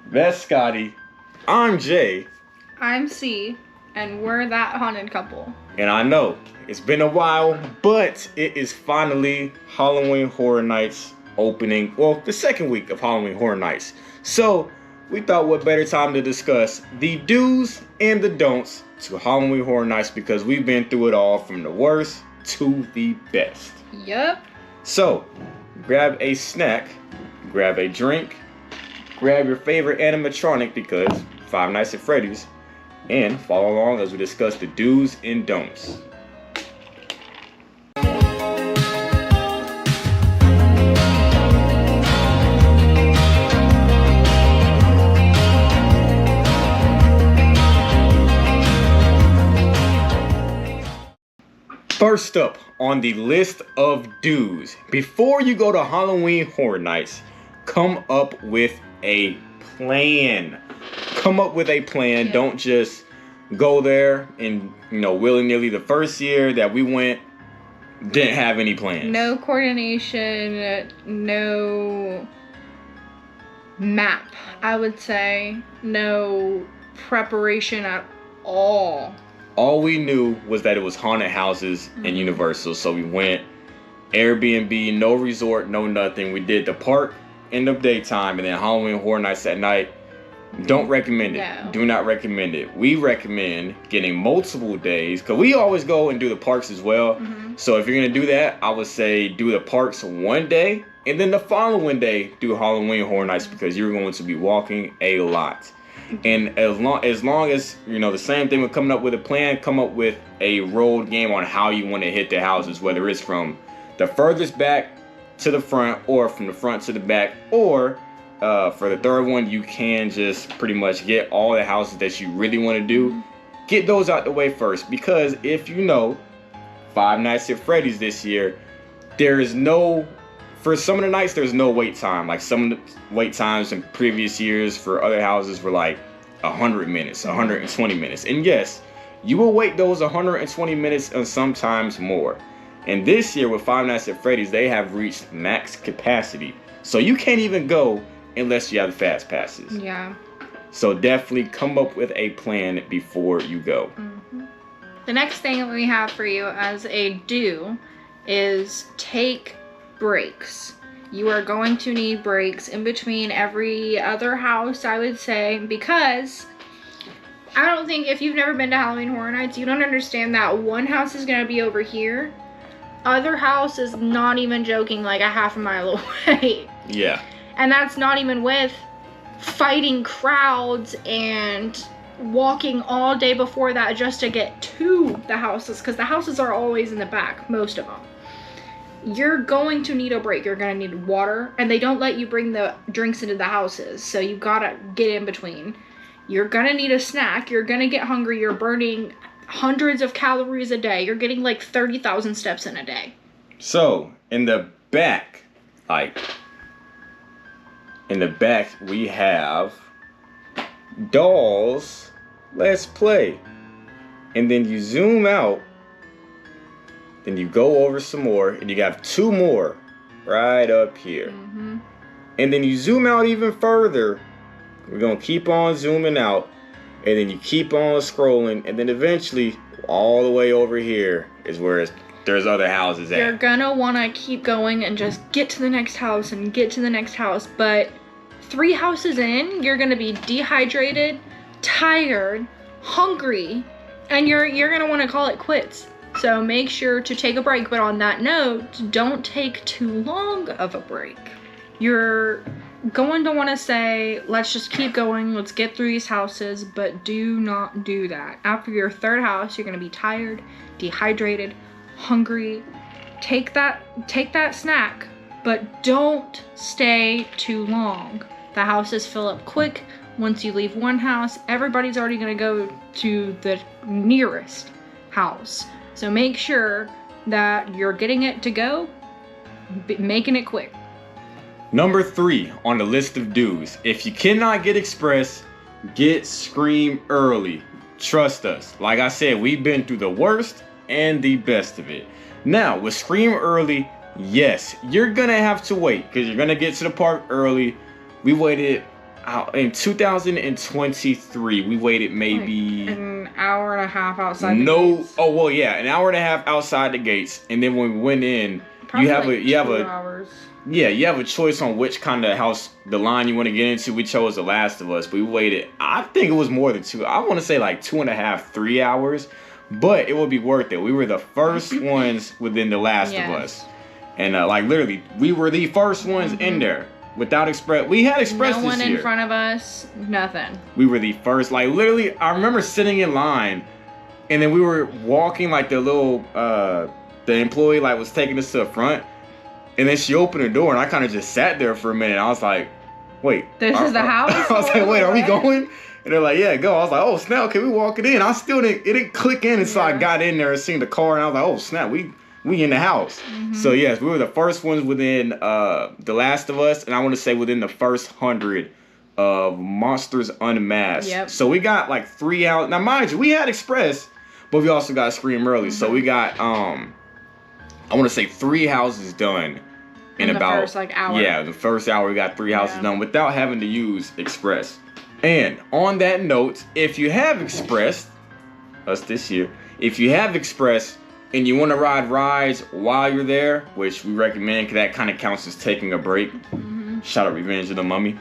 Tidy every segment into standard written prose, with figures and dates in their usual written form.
That's Scotty. I'm Jay. I'm C, and we're that haunted couple. And I know it's been a while, but it is finally Halloween Horror Nights opening. Well, the second week of Halloween Horror Nights. So we thought what better time to discuss the do's and the don'ts to Halloween Horror Nights, because we've been through it all from the worst to the best. Yep. So grab a snack, grab a drink, grab your favorite animatronic, because Five Nights at Freddy's, and follow along as we discuss the do's and don'ts. First up on the list of do's, before you go to Halloween Horror Nights, come up with a plan. Come up with a plan. Yeah. Don't just go there and, willy-nilly. The first year that we went, didn't have any plans. No coordination, no map, I would say. No preparation at all. All we knew was that it was haunted houses and Universal, so we went Airbnb, no resort, no nothing. We did the park in the daytime, and then Halloween Horror Nights at night. Don't recommend it. No. Do not recommend it. We recommend getting multiple days, because we always go and do the parks as well. So if you're going to do that, I would say do the parks one day, and then the following day do Halloween Horror Nights, because you're going to be walking a lot. And as long as the same thing with coming up with a plan, come up with a road game on how you want to hit the houses, whether it's from the furthest back to the front, or from the front to the back, or for the third one, you can just pretty much get all the houses that you really want to do. Get those out the way first, because if you know Five Nights at Freddy's this year, for some of the nights, there's no wait time. Like some of the wait times in previous years for other houses were like 100 minutes, 120 minutes. And yes, you will wait those 120 minutes and sometimes more. And this year with Five Nights at Freddy's, they have reached max capacity. So you can't even go unless you have the fast passes. Yeah. So definitely come up with a plan before you go. The next thing that we have for you as a do is take breaks. You are going to need breaks in between every other house, I would say, because I don't think, if you've never been to Halloween Horror Nights, you don't understand that one house is going to be over here. Other house is not even joking like a half a mile away. Yeah. And that's not even with fighting crowds and walking all day before that just to get to the houses, because the houses are always in the back, most of them. You're going to need a break. You're going to need water, and they don't let you bring the drinks into the houses, so you gotta get in between. You're going to need a snack. You're going to get hungry. You're burning hundreds of calories a day. You're getting like 30,000 steps in a day. So in the back, we have Dolls Let's Play. And then you zoom out, then you go over some more, and you got two more right up here. And then you zoom out even further. We're going to keep on zooming out, and then you keep on scrolling, and then eventually all the way over here is where there's other houses at. You're gonna want to keep going and just get to the next house and get to the next house, but 3 houses in, you're gonna be dehydrated, tired, hungry, and you're gonna want to call it quits. So make sure to take a break, but on that note, don't take too long of a break. You're going to want to say, let's just keep going, let's get through these houses, but do not do that. After your third house, you're going to be tired, dehydrated, hungry. Take that snack, but don't stay too long. The houses fill up quick. Once you leave one house, everybody's already going to go to the nearest house. So make sure that you're getting it to go, making it quick. Number 3 on the list of do's. If you cannot get express, get Scream early. Trust us. Like I said, we've been through the worst and the best of it. Now, with Scream early, yes, you're gonna have to wait, because you're gonna get to the park early. We waited in 2023, we waited maybe like an hour and a half outside the gates. Oh well, yeah, an hour and a half outside the gates, and then when we went in, Probably you have like you have 2 a hours. yeah, you have a choice on which kind of house, the line you want to get into. We chose The Last of Us. We waited, I think it was more than 2. I want to say like 2.5, 3 hours, but it would be worth it. We were the first ones within The Last of Us, and like literally, we were the first ones in there. Without express, we had express this year. No one in front of us, nothing. We were the first, like literally, I remember sitting in line, and then we were walking, like the little, the employee like was taking us to the front, and then she opened the door, and I kind of just sat there for a minute. I was like, wait. This is the house? I was like, wait, are we going? And they're like, yeah, go. I was like, oh snap, okay, we walking in. I still it didn't click in until I got in there and seen the car, and I was like, oh snap, we in the house. So yes, we were the first ones within The Last of Us, and I want to say within the first 100 of Monsters Unmasked. Yep. So we got like 3 hours. Now mind you, we had express, but we also got Scream early. So we got I want to say 3 houses done in about the first like hour. Yeah, the first hour we got 3 houses done without having to use express. And on that note, if you have express us this year, if you have express and you want to ride rides while you're there, which we recommend because that kind of counts as taking a break. Shout out Revenge of the Mummy.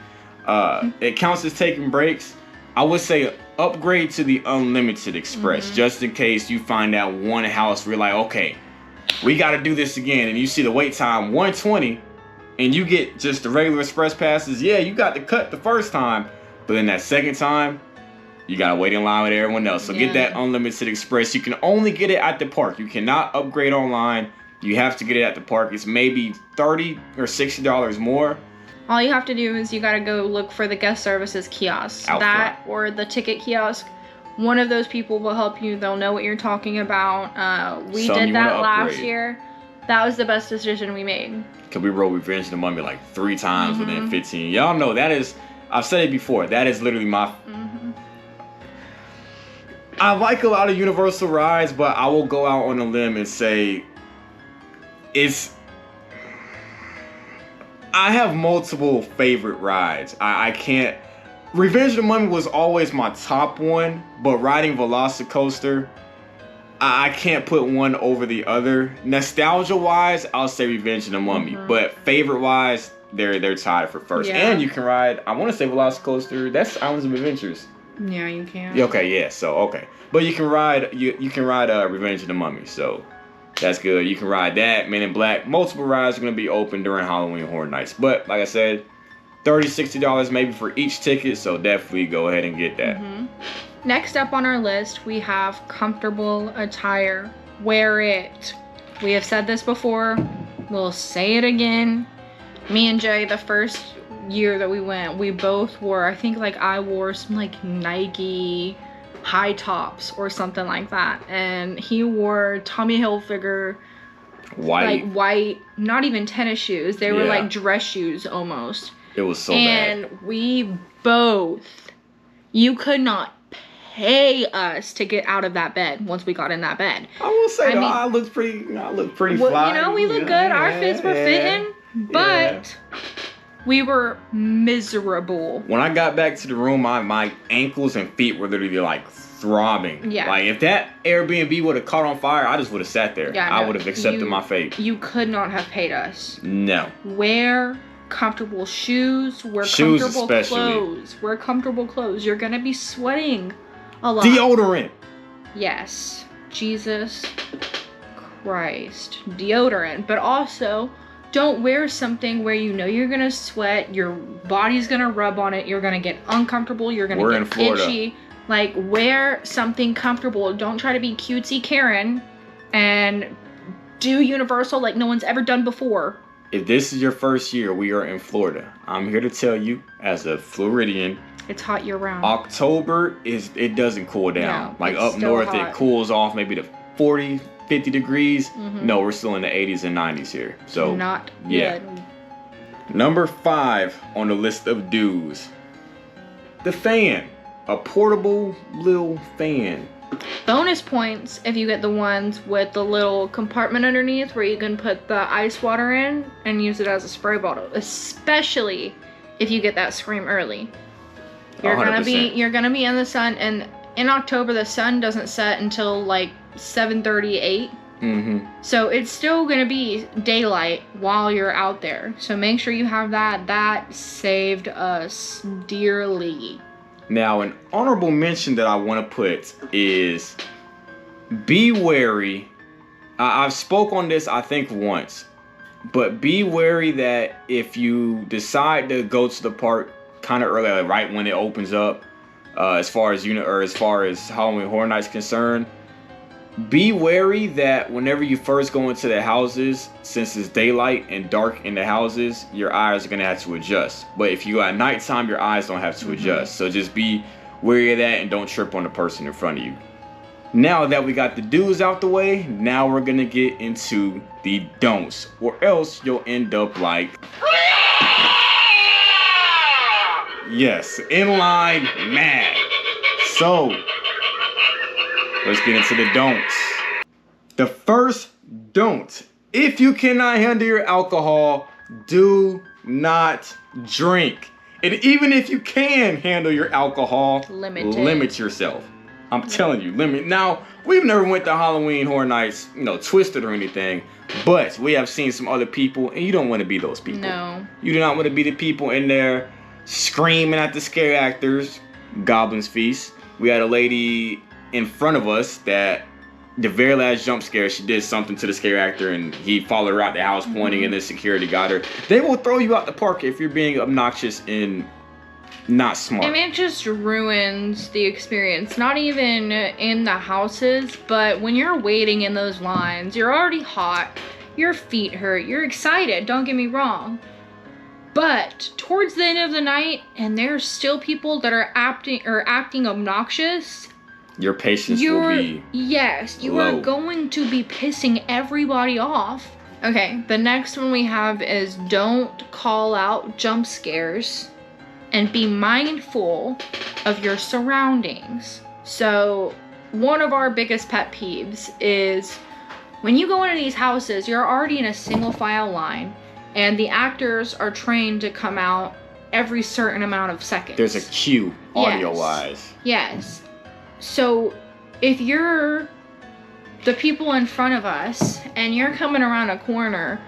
It counts as taking breaks. I would say upgrade to the Unlimited Express just in case you find out one house where you're like, okay, we got to do this again. And you see the wait time 120 and you get just the regular express passes. Yeah, you got the cut the first time, but then that second time, you gotta wait in line with everyone else. So get that Unlimited Express. You can only get it at the park. You cannot upgrade online. You have to get it at the park. It's maybe $30 or $60 more. All you have to do is you gotta go look for the guest services kiosk. Or the ticket kiosk. One of those people will help you. They'll know what you're talking about. We did that last year. That was the best decision we made. Cause we rode Revenge of the Mummy like 3 times within 15. Y'all know that is, I've said it before, that is literally my... I like a lot of Universal rides, but I will go out on a limb and say I have multiple favorite rides. I can't... Revenge of the Mummy was always my top one, but riding Velocicoaster, I can't put one over the other. Nostalgia-wise, I'll say Revenge of the Mummy, but favorite-wise, they're tied for first. And you can ride, I want to say Velocicoaster, that's Islands of Adventures. Yeah, you can. Okay, yeah, so okay. But you can ride Revenge of the Mummy, so that's good. You can ride that, Men in Black. Multiple rides are gonna be open during Halloween Horror Nights. But like I said, $30, $60 maybe for each ticket, so definitely go ahead and get that. Next up on our list, we have comfortable attire. Wear it. We have said this before. We'll say it again. Me and Jay, the first year that we went, we both wore, I think like I wore some like Nike high tops or something like that, and he wore Tommy Hilfiger white, not even tennis shoes, they were like dress shoes almost. It was so bad. And we both, you could not pay us to get out of that bed once we got in that bed. I will say I looked pretty fly. You know, we look good, our fits were fitting, but we were miserable. When I got back to the room, my ankles and feet were literally like throbbing. Yeah. Like if that Airbnb would have caught on fire, I just would have sat there. Yeah, I would have accepted my fate. You could not have paid us. No. Wear comfortable shoes. Wear comfortable clothes. Wear comfortable clothes. You're gonna be sweating a lot. Deodorant. Yes. Jesus Christ. Deodorant. But also, don't wear something where you know you're gonna sweat, your body's gonna rub on it, you're gonna get uncomfortable, you're gonna get itchy. Like, wear something comfortable. Don't try to be cutesy Karen and do Universal like no one's ever done before. If this is your first year, we are in Florida. I'm here to tell you, as a Floridian, it's hot year round. October it doesn't cool down. No, like up north, hot. It cools off maybe to 40, 50 degrees. No, we're still in the 80s and 90s here. So not good. Number 5 on the list of do's. The fan. A portable little fan. Bonus points if you get the ones with the little compartment underneath where you can put the ice water in and use it as a spray bottle. Especially if you get that Scream early. You're 100%. you're gonna be in the sun, and in October the sun doesn't set until like 7:38. So it's still gonna be daylight while you're out there. So make sure you have that. That saved us dearly. Now, an honorable mention that I want to put is be wary. I've spoke on this, I think, once, but be wary that if you decide to go to the park kind of early, like right when it opens up, as far as Halloween Horror Nights concerned, be wary that whenever you first go into the houses, since it's daylight and dark in the houses, your eyes are gonna have to adjust. But if you go at nighttime, your eyes don't have to adjust. So just be wary of that and don't trip on the person in front of you. Now that we got the do's out the way, now we're gonna get into the don'ts, or else you'll end up like, yes, in line mad. So let's get into the don'ts. The first don't: if you cannot handle your alcohol, do not drink. And even if you can handle your alcohol, limit yourself. I'm telling you, limit. Now, we've never went to Halloween Horror Nights, twisted or anything, but we have seen some other people, and you don't want to be those people. No. You do not want to be the people in there screaming at the scare actors. Goblin's Feast. We had a lady in front of us that the very last jump scare, she did something to the scare actor and he followed her out the house pointing and then security got her. They will throw you out the park if you're being obnoxious and not smart. I mean, it just ruins the experience. Not even in the houses, but when you're waiting in those lines, you're already hot, your feet hurt, you're excited, don't get me wrong. But towards the end of the night, and there's still people that are acting obnoxious, your patience will be you are going to be pissing everybody off. Okay, the next one we have is don't call out jump scares and be mindful of your surroundings. So one of our biggest pet peeves is when you go into these houses, you're already in a single file line and the actors are trained to come out every certain amount of seconds. There's a cue audio-wise. Yes. So if you're the people in front of us and you're coming around a corner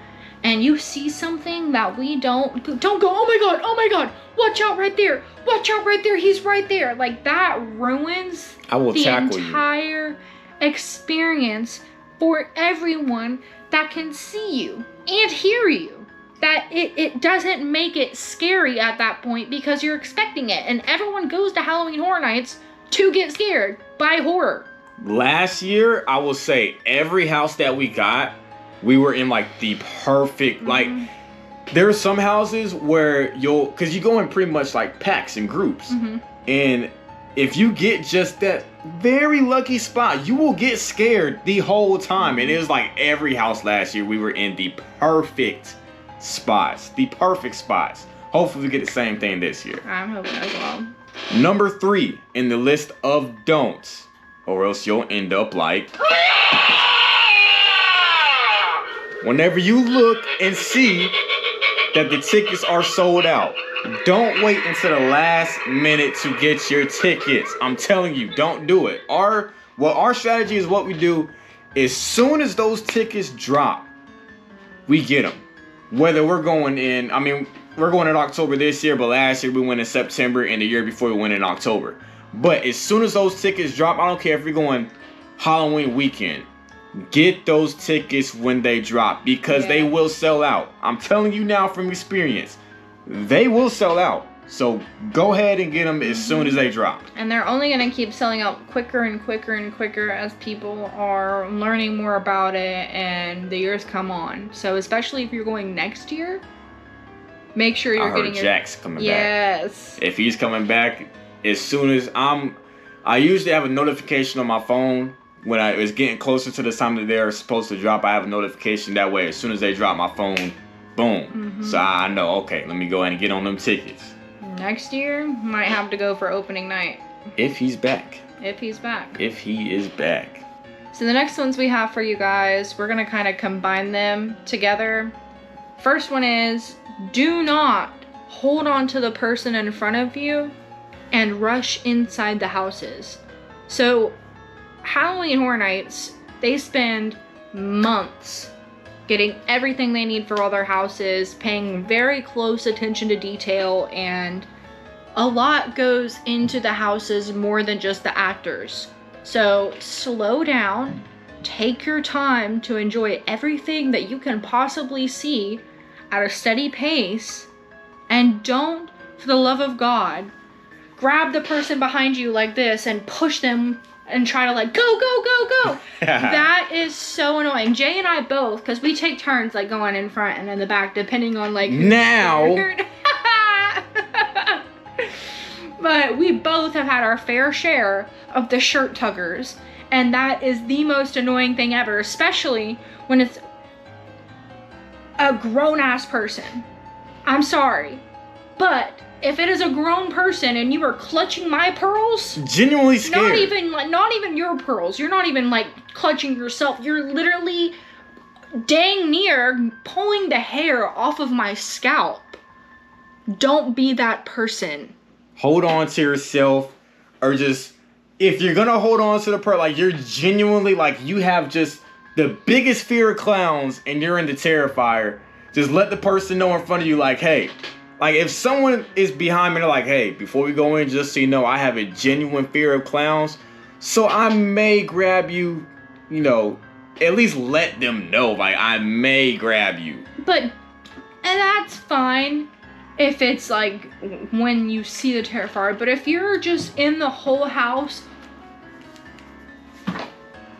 and you see something that we don't go, oh my god, watch out right there, he's right there. Like, that ruins the entire experience for everyone that can see you and hear you. That it doesn't make it scary at that point because you're expecting it, and everyone goes to Halloween Horror Nights to get scared by horror. Last year, I will say every house that we got, we were in like the perfect, like, there are some houses where cause you go in pretty much like packs and groups. And if you get just that very lucky spot, you will get scared the whole time. And it was like every house last year, we were in the perfect spots. Hopefully we get the same thing this year. I'm hoping as well. Number 3 in the list of don'ts, or else you'll end up like, whenever you look and see that the tickets are sold out, don't wait until the last minute to get your tickets. I'm telling you, don't do it. Our strategy is, what we do as soon as those tickets drop, we get them. Whether we're going in, we're going in October this year, but last year we went in September, and the year before we went in October. But as soon as those tickets drop, I don't care if you're going Halloween weekend, get those tickets when they drop, because they will sell out. I'm telling you now from experience, they will sell out. So go ahead and get them as soon as they drop. And they're only going to keep selling out quicker and quicker and quicker as people are learning more about it and the years come on. So especially if you're going next year, make sure you're getting your... Jack's coming back. Yes. If he's coming back, as soon as I usually have a notification on my phone when it's getting closer to the time that they're supposed to drop. I have a notification that way. As soon as they drop, my phone, boom. So I know, okay, let me go ahead and get on them tickets. Next year, might have to go for opening night. If he's back. If he's back. If he is back. So the next ones we have for you guys, we're going to kind of combine them together. First one is, do not hold on to the person in front of you and rush inside the houses. So Halloween Horror Nights, they spend months getting everything they need for all their houses, paying very close attention to detail, and a lot goes into the houses more than just the actors. So slow down, take your time to enjoy everything that you can possibly see at a steady pace, and don't, for the love of God, grab the person behind you like this and push them and try to like, go, go, go, go. That is so annoying. Jay and I both, because we take turns like going in front and in the back, depending on like who's scared. But we both have had our fair share of the shirt tuggers, and that is the most annoying thing ever, especially when it's a grown-ass person. I'm sorry, but if it is a grown person and you are clutching my pearls, genuinely scared. Not even your pearls. You're not even like clutching yourself. You're literally dang near pulling the hair off of my scalp. Don't be that person. Hold on to yourself, or just, if you're gonna hold on to the pearl, like you're genuinely, like you have just the biggest fear of clowns and you're in the Terrifier, just let the person know in front of you, like, hey, like if someone is behind me, they're like, hey, before we go in, just so you know, I have a genuine fear of clowns, so I may grab you, you know, at least let them know, like, I may grab you. And that's fine if it's like when you see the Terrifier, but if you're just in the whole house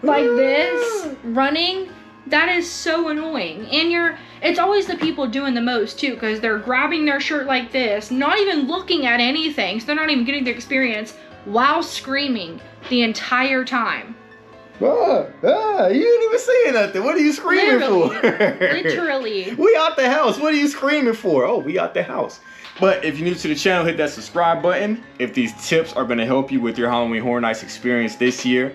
like this, running, that is so annoying. And it's always the people doing the most too, because they're grabbing their shirt like this, not even looking at anything, so they're not even getting the experience, while screaming the entire time. You didn't even say nothing. What are you screaming for? Literally. We out the house. What are you screaming for? Oh, we out the house. But if you're new to the channel, hit that subscribe button. If these tips are going to help you with your Halloween Horror Nights experience this year,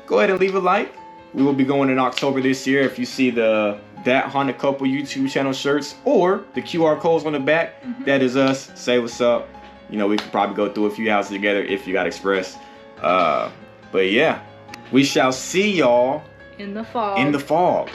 go ahead and leave a like. We will be going in October this year. If you see the That Haunted Couple YouTube channel shirts or the QR codes on the back, that is us. Say what's up. You know, we could probably go through a few houses together if you got Express. But yeah. We shall see y'all in the fall.